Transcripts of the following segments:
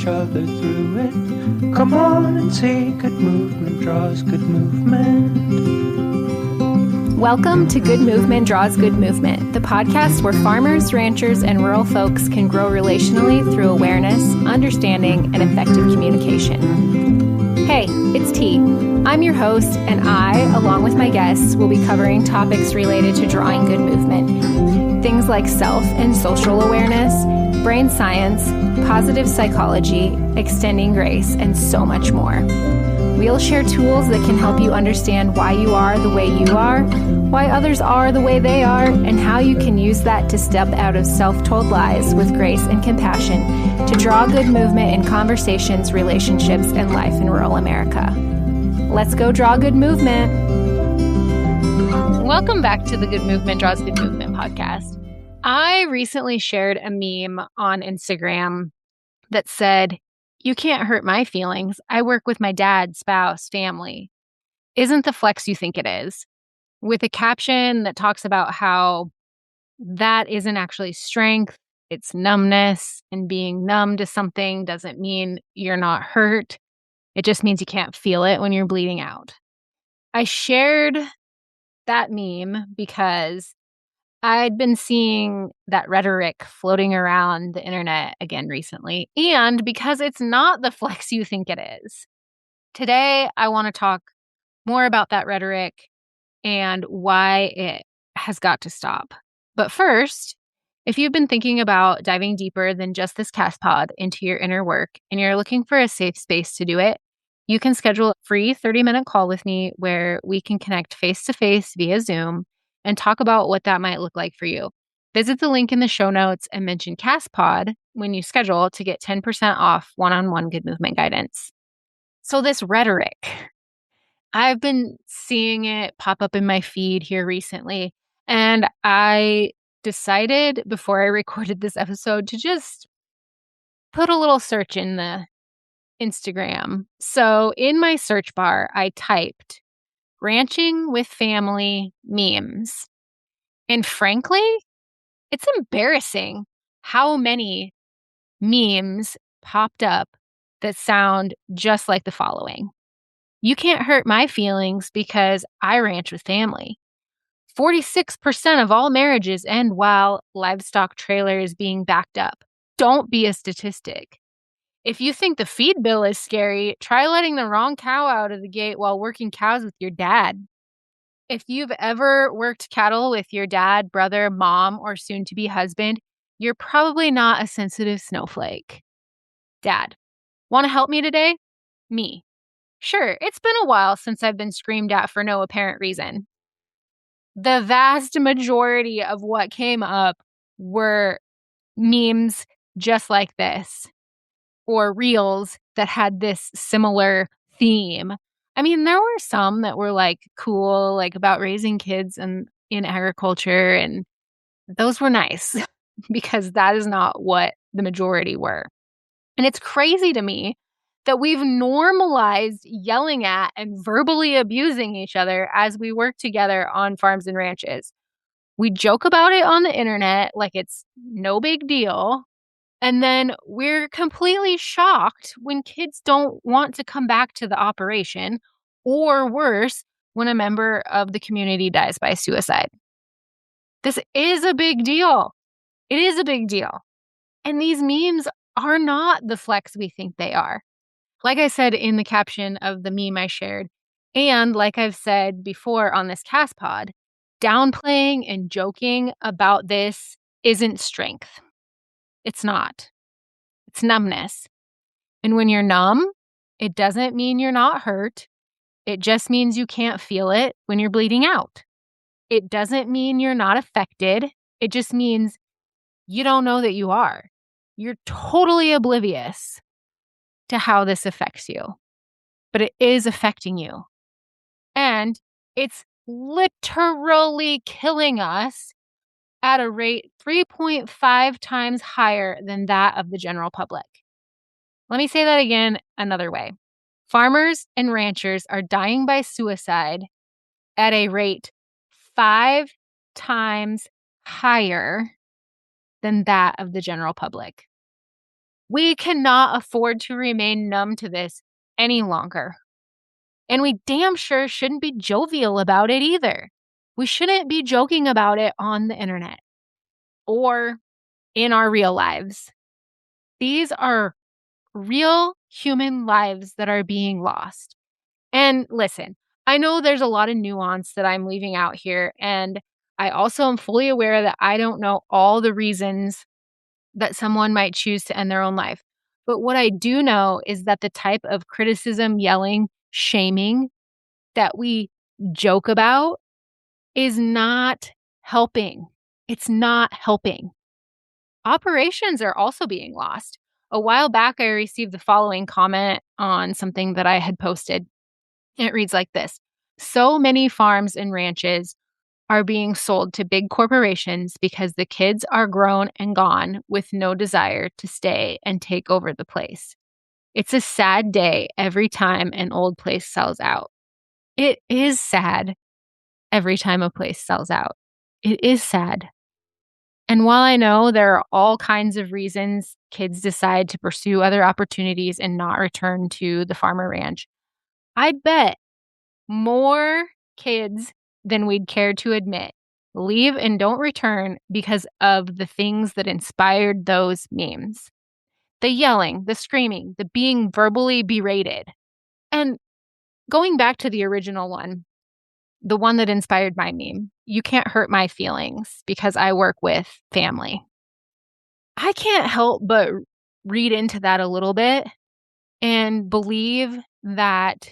each other through it. Come on and see, good movement draws good movement. Welcome to Good Movement Draws Good Movement, the podcast where farmers, ranchers, and rural folks can grow relationally through awareness, understanding, and effective communication. Hey, it's T. I'm your host, and I, along with my guests, will be covering topics related to drawing good movement. Things like self and social awareness, brain science, positive psychology, extending grace, and so much more. We'll share tools that can help you understand why you are the way you are, why others are the way they are, and how you can use that to step out of self-told lies with grace and compassion to draw good movement in conversations, relationships, and life in rural America. Let's go draw good movement. Welcome back to the Good Movement Draws Good Movement podcast. I recently shared a meme on Instagram that said, "You can't hurt my feelings. I work with my dad, spouse, family. Isn't the flex you think it is?" With a caption that talks about how that isn't actually strength, it's numbness, and being numb to something doesn't mean you're not hurt. It just means you can't feel it when you're bleeding out. I shared that meme because I'd been seeing that rhetoric floating around the internet again recently, and because it's not the flex you think it is. Today, I want to talk more about that rhetoric and why it has got to stop. But first, if you've been thinking about diving deeper than just this cast pod into your inner work and you're looking for a safe space to do it, you can schedule a free 30-minute call with me where we can connect face-to-face via Zoom and talk about what that might look like for you. Visit the link in the show notes and mention CastPod when you schedule to get 10% off one-on-one good movement guidance. So this rhetoric, I've been seeing it pop up in my feed here recently, and I decided before I recorded this episode to just put a little search in the Instagram. So in my search bar, I typed ranching with family memes. And frankly, it's embarrassing how many memes popped up that sound just like the following. "You can't hurt my feelings because I ranch with family. 46% of all marriages end while livestock trailer is being backed up. Don't be a statistic. If you think the feed bill is scary, try letting the wrong cow out of the gate while working cows with your dad. If you've ever worked cattle with your dad, brother, mom, or soon-to-be husband, you're probably not a sensitive snowflake. Dad, want to help me today? Me. Sure, it's been a while since I've been screamed at for no apparent reason." The vast majority of what came up were memes just like this, or reels that had this similar theme. I mean, there were some that were like cool, like about raising kids and in agriculture, and those were nice because that is not what the majority were. And it's crazy to me that we've normalized yelling at and verbally abusing each other as we work together on farms and ranches. We joke about it on the internet like it's no big deal. And then we're completely shocked when kids don't want to come back to the operation, or worse, when a member of the community dies by suicide. This is a big deal. It is a big deal. And these memes are not the flex we think they are. Like I said in the caption of the meme I shared, and like I've said before on this cast pod, downplaying and joking about this isn't strength. It's not. It's numbness. And when you're numb, it doesn't mean you're not hurt. It just means you can't feel it when you're bleeding out. It doesn't mean you're not affected. It just means you don't know that you are. You're totally oblivious to how this affects you. But it is affecting you. And it's literally killing us at a rate 3.5 times higher than that of the general public. Let me say that again another way. Farmers and ranchers are dying by suicide at a rate 5 times higher than that of the general public. We cannot afford to remain numb to this any longer. And we damn sure shouldn't be jovial about it either. We shouldn't be joking about it on the internet or in our real lives. These are real human lives that are being lost. And listen, I know there's a lot of nuance that I'm leaving out here. And I also am fully aware that I don't know all the reasons that someone might choose to end their own life. But what I do know is that the type of criticism, yelling, shaming that we joke about is not helping. It's not helping. Operations are also being lost. A while back, I received the following comment on something that I had posted. It reads like this: so many farms and ranches are being sold to big corporations because the kids are grown and gone with no desire to stay and take over the place. It's a sad day every time an old place sells out. It is sad every time a place sells out. It is sad. And while I know there are all kinds of reasons kids decide to pursue other opportunities and not return to the farm or ranch, I bet more kids than we'd care to admit leave and don't return because of the things that inspired those memes. The yelling, the screaming, the being verbally berated. And going back to the original one, the one that inspired my meme, "You can't hurt my feelings because I work with family." I can't help but read into that a little bit and believe that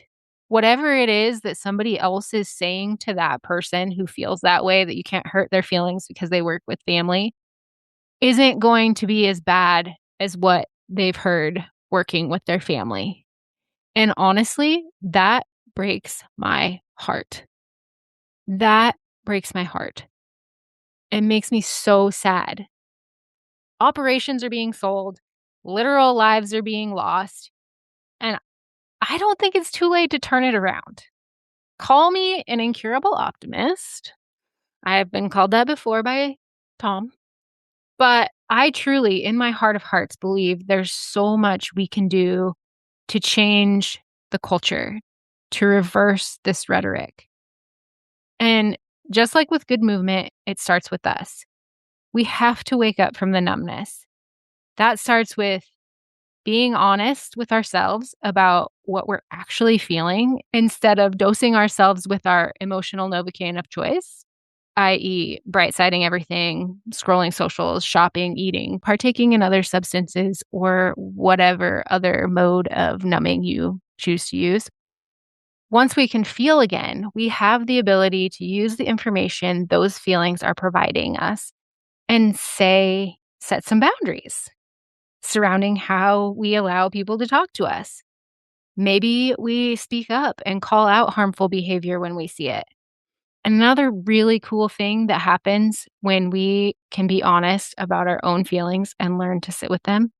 whatever it is that somebody else is saying to that person who feels that way, that you can't hurt their feelings because they work with family, isn't going to be as bad as what they've heard working with their family. And honestly, that breaks my heart. That breaks my heart. It makes me so sad. Operations are being sold, literal lives are being lost, and I don't think it's too late to turn it around. Call me an incurable optimist. I have been called that before by Tom. But I truly, in my heart of hearts, believe there's so much we can do to change the culture, to reverse this rhetoric. And just like with good movement, it starts with us. We have to wake up from the numbness. That starts with being honest with ourselves about what we're actually feeling instead of dosing ourselves with our emotional Novocaine of choice, i.e., bright-siding everything, scrolling socials, shopping, eating, partaking in other substances, or whatever other mode of numbing you choose to use. Once we can feel again, we have the ability to use the information those feelings are providing us and set some boundaries surrounding how we allow people to talk to us. Maybe we speak up and call out harmful behavior when we see it. Another really cool thing that happens when we can be honest about our own feelings and learn to sit with them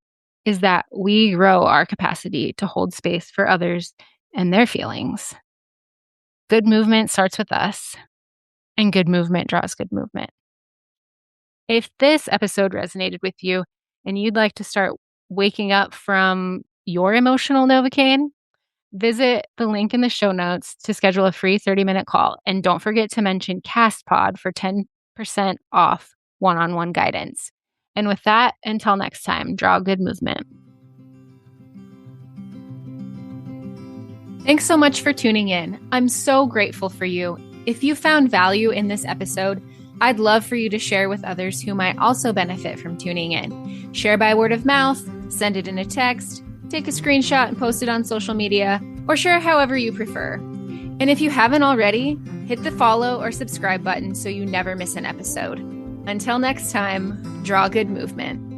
is that we grow our capacity to hold space for others and their feelings. Good movement starts with us, and good movement draws good movement. If this episode resonated with you and you'd like to start waking up from your emotional Novocaine, visit the link in the show notes to schedule a free 30-minute call. And don't forget to mention CastPod for 10% off one-on-one guidance. And with that, until next time, draw good movement. Thanks so much for tuning in. I'm so grateful for you. If you found value in this episode, I'd love for you to share with others who might also benefit from tuning in. Share by word of mouth, send it in a text, take a screenshot and post it on social media, or share however you prefer. And if you haven't already, hit the follow or subscribe button so you never miss an episode. Until next time, draw good movement.